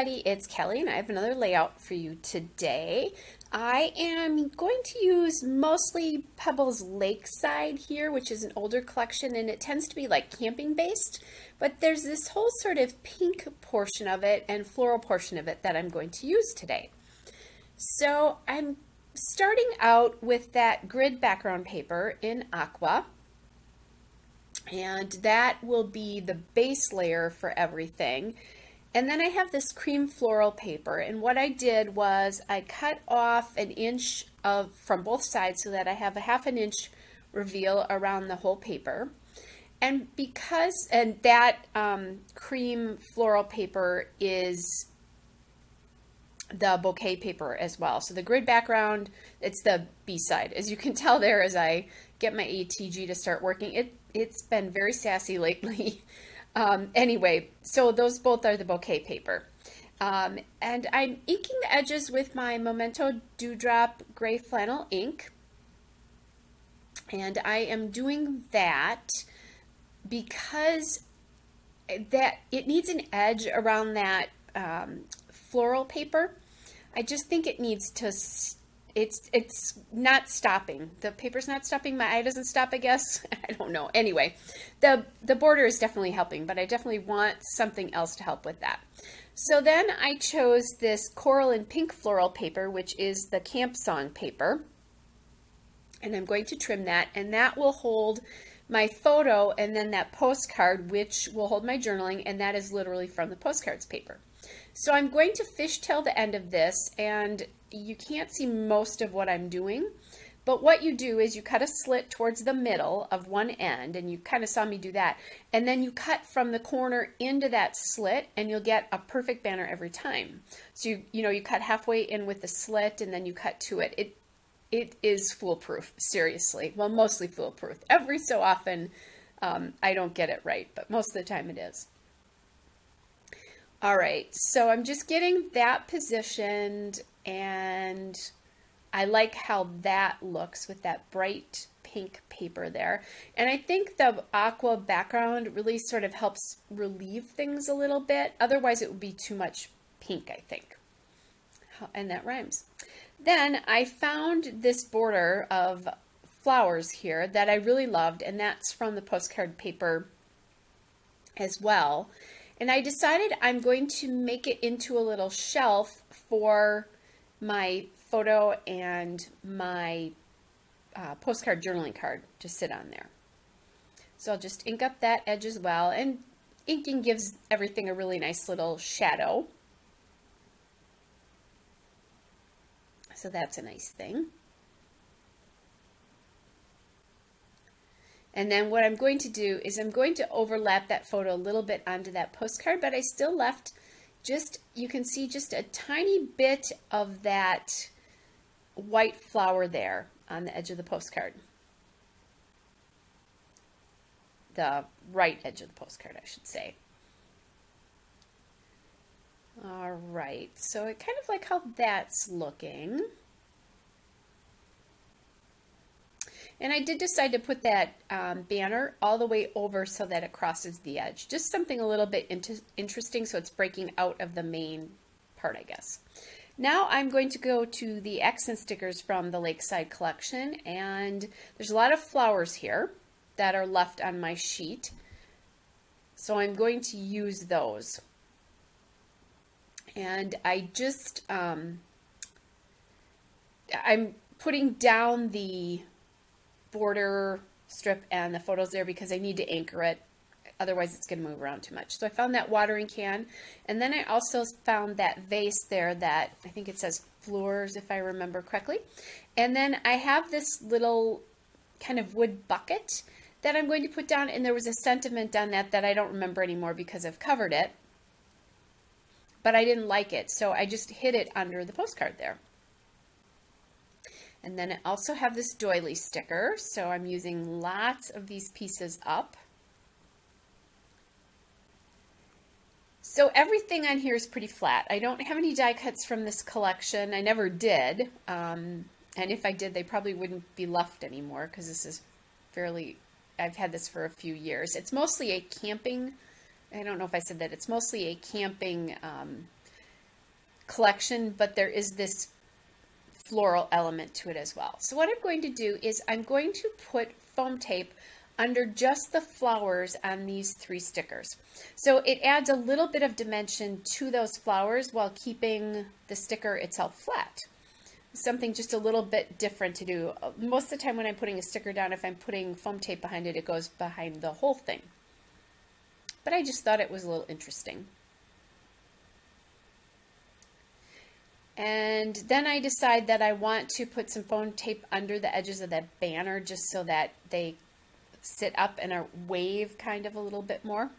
everybody, it's Kelly and I have another layout for you today. I am going to use mostly Pebbles Lakeside here, which is an older collection, and it tends to be like camping based, but there's this whole sort of pink portion of it and floral portion of it that I'm going to use today. So I'm starting out with that grid background paper in aqua, and that will be the base layer for everything. And then I have this cream floral paper, and what I did was I cut off an inch from both sides so that I have a 1/2 inch reveal around the whole paper. And that cream floral paper is the bouquet paper as well. So the grid background, it's the B side. As you can tell there as I get my ATG to start working, it's been very sassy lately. Anyway, so those both are the bouquet paper. And I'm inking the edges with my Memento Dewdrop gray flannel ink. And I am doing that because it needs an edge around that floral paper. I just think it needs to, it's not stopping. The paper's not stopping. My eye doesn't stop, I guess. I don't know. Anyway, the border is definitely helping, but I definitely want something else to help with that. So then I chose this coral and pink floral paper, which is the Camp Song paper. And I'm going to trim that, and that will hold my photo and then that postcard, which will hold my journaling, and that is literally from the postcards paper. So I'm going to fishtail the end of this, and you can't see most of what I'm doing, but what you do is you cut a slit towards the middle of one end, and you kind of saw me do that, and then you cut from the corner into that slit, and you'll get a perfect banner every time. So you cut halfway in with the slit, and then you cut to it. It is foolproof, seriously. Well, mostly foolproof. Every so often I don't get it right, but most of the time it is. All right, so I'm just getting that positioned, and I like how that looks with that bright pink paper there. And I think the aqua background really sort of helps relieve things a little bit. Otherwise it would be too much pink, I think. And that rhymes. Then I found this border of flowers here that I really loved, and that's from the postcard paper as well. And I decided I'm going to make it into a little shelf for my photo and my postcard journaling card to sit on there. So I'll just ink up that edge as well, and inking gives everything a really nice little shadow. So that's a nice thing. And then what I'm going to do is I'm going to overlap that photo a little bit onto that postcard, but I still left just, you can see just a tiny bit of that white flower there on the edge of the postcard. The right edge of the postcard, I should say. All right, so I kind of like how that's looking. And I did decide to put that banner all the way over so that it crosses the edge. Just something a little bit interesting, so it's breaking out of the main part, I guess. Now I'm going to go to the accent stickers from the Lakeside collection, and there's a lot of flowers here that are left on my sheet. So I'm going to use those. And I just, I'm putting down the border strip and the photos there because I need to anchor it. Otherwise it's going to move around too much. So I found that watering can, and then I also found that vase there that I think it says flowers, if I remember correctly. And then I have this little kind of wood bucket that I'm going to put down, and there was a sentiment on that that I don't remember anymore because I've covered it. But I didn't like it, so I just hid it under the postcard there. And then I also have this doily sticker, so I'm using lots of these pieces up. So everything on here is pretty flat. I don't have any die cuts from this collection. I never did. And if I did, they probably wouldn't be left anymore because this is fairly, I've had this for a few years. It's mostly a camping, I don't know if I said that, it's mostly a camping collection, but there is this floral element to it as well. So what I'm going to do is I'm going to put foam tape under just the flowers on these 3 stickers. So it adds a little bit of dimension to those flowers while keeping the sticker itself flat. Something just a little bit different to do. Most of the time when I'm putting a sticker down, if I'm putting foam tape behind it, it goes behind the whole thing. But I just thought it was a little interesting. And then I decide that I want to put some foam tape under the edges of that banner just so that they sit up and are wave kind of a little bit more.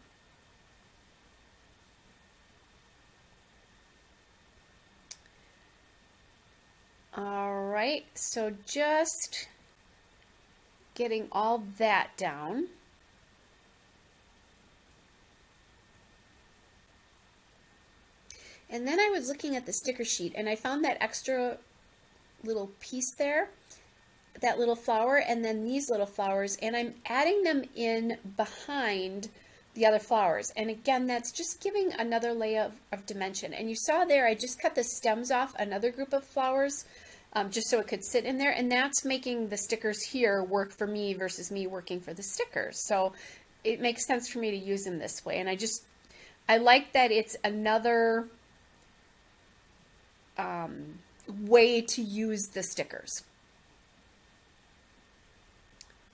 All right, so just getting all that down. And then I was looking at the sticker sheet and I found that extra little piece there, that little flower, and then these little flowers, and I'm adding them in behind the other flowers. And again, that's just giving another layer of dimension. And you saw there, I just cut the stems off another group of flowers just so it could sit in there. And that's making the stickers here work for me versus me working for the stickers. So it makes sense for me to use them this way. And I like that it's another way to use the stickers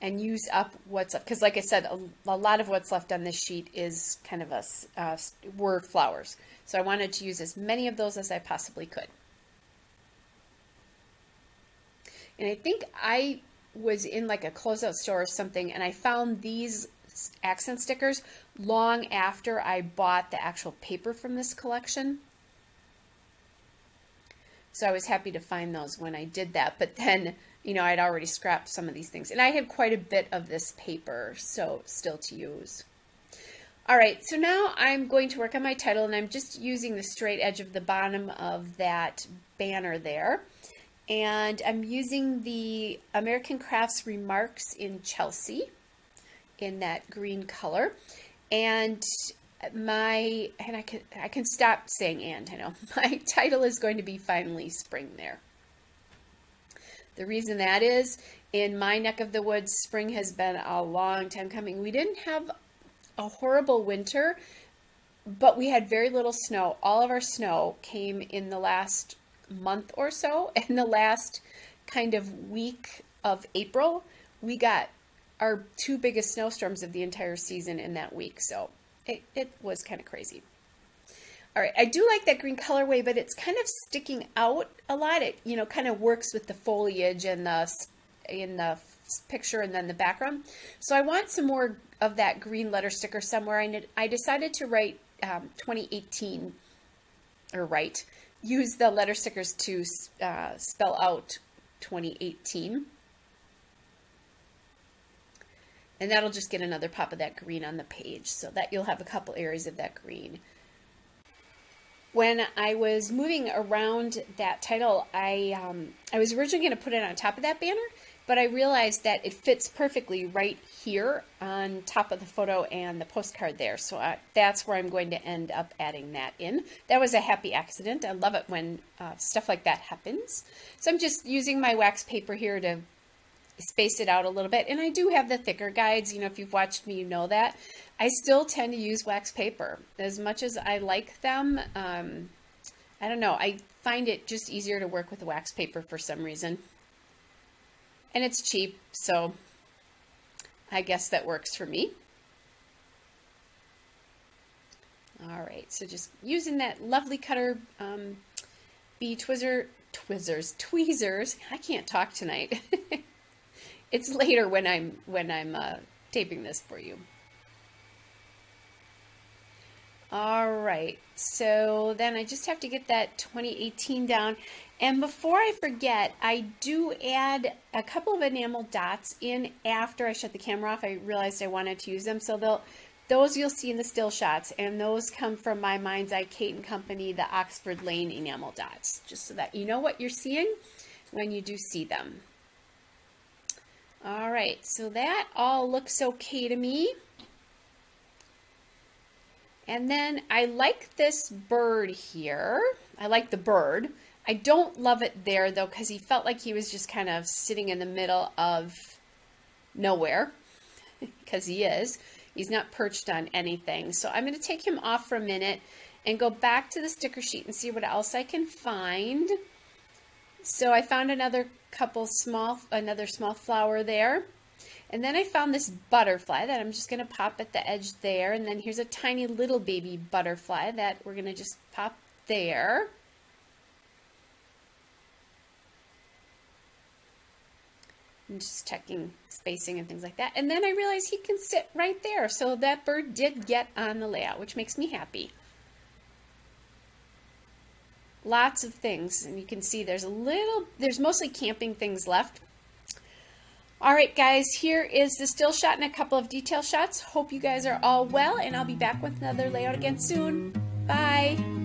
and use up what's up, because like I said, a lot of what's left on this sheet is kind of were flowers, so I wanted to use as many of those as I possibly could. And I think I was in like a closeout store or something, and I found these accent stickers long after I bought the actual paper from this collection. So I was happy to find those when I did that. But then, you know, I'd already scrapped some of these things. And I had quite a bit of this paper, so still to use. All right, so now I'm going to work on my title, and I'm just using the straight edge of the bottom of that banner there. And I'm using the American Crafts Remarks in Chelsea in that green color. And I can stop saying and, I know. My title is going to be Finally Spring there. The reason that is, in my neck of the woods, spring has been a long time coming. We didn't have a horrible winter, but we had very little snow. All of our snow came in the last month or so, and the last kind of week of April, we got our 2 biggest snowstorms of the entire season in that week. So it was kind of crazy. All right, I do like that green colorway, but it's kind of sticking out a lot. It, you know, kind of works with the foliage and in the picture and then the background. So I want some more of that green letter sticker somewhere. And I decided to write 2018, use the letter stickers to spell out 2018. And that'll just get another pop of that green on the page, so that you'll have a couple areas of that green. When I was moving around that title, I was originally going to put it on top of that banner, but I realized that it fits perfectly right here on top of the photo and the postcard there. So that's where I'm going to end up adding that in. That was a happy accident. I love it when stuff like that happens. So I'm just using my wax paper here to space it out a little bit. And I do have the thicker guides. You know, if you've watched me, you know that. I still tend to use wax paper. As much as I like them, I don't know, I find it just easier to work with the wax paper for some reason. And it's cheap, so I guess that works for me. All right, so just using that lovely cutter bee tweezers. I can't talk tonight. It's later when I'm taping this for you. All right, so then I just have to get that 2018 down. And before I forget, I do add a couple of enamel dots in after I shut the camera off. I realized I wanted to use them. So those you'll see in the still shots, and those come from my Mind's Eye Kate & Company, the Oxford Lane enamel dots, just so that you know what you're seeing when you do see them. All right, so that all looks okay to me. And then I like this bird here. I like the bird. I don't love it there though, because he felt like he was just kind of sitting in the middle of nowhere, because he is. He's not perched on anything. So I'm going to take him off for a minute and go back to the sticker sheet and see what else I can find. So I found another small flower there. And then I found this butterfly that I'm just going to pop at the edge there. And then here's a tiny little baby butterfly that we're going to just pop there. I'm just checking spacing and things like that. And then I realized he can sit right there. So that bird did get on the layout, which makes me happy. Lots of things, and you can see there's mostly camping things left. All right, guys, here is the still shot and a couple of detail shots. Hope you guys are all well, and I'll be back with another layout again soon. Bye.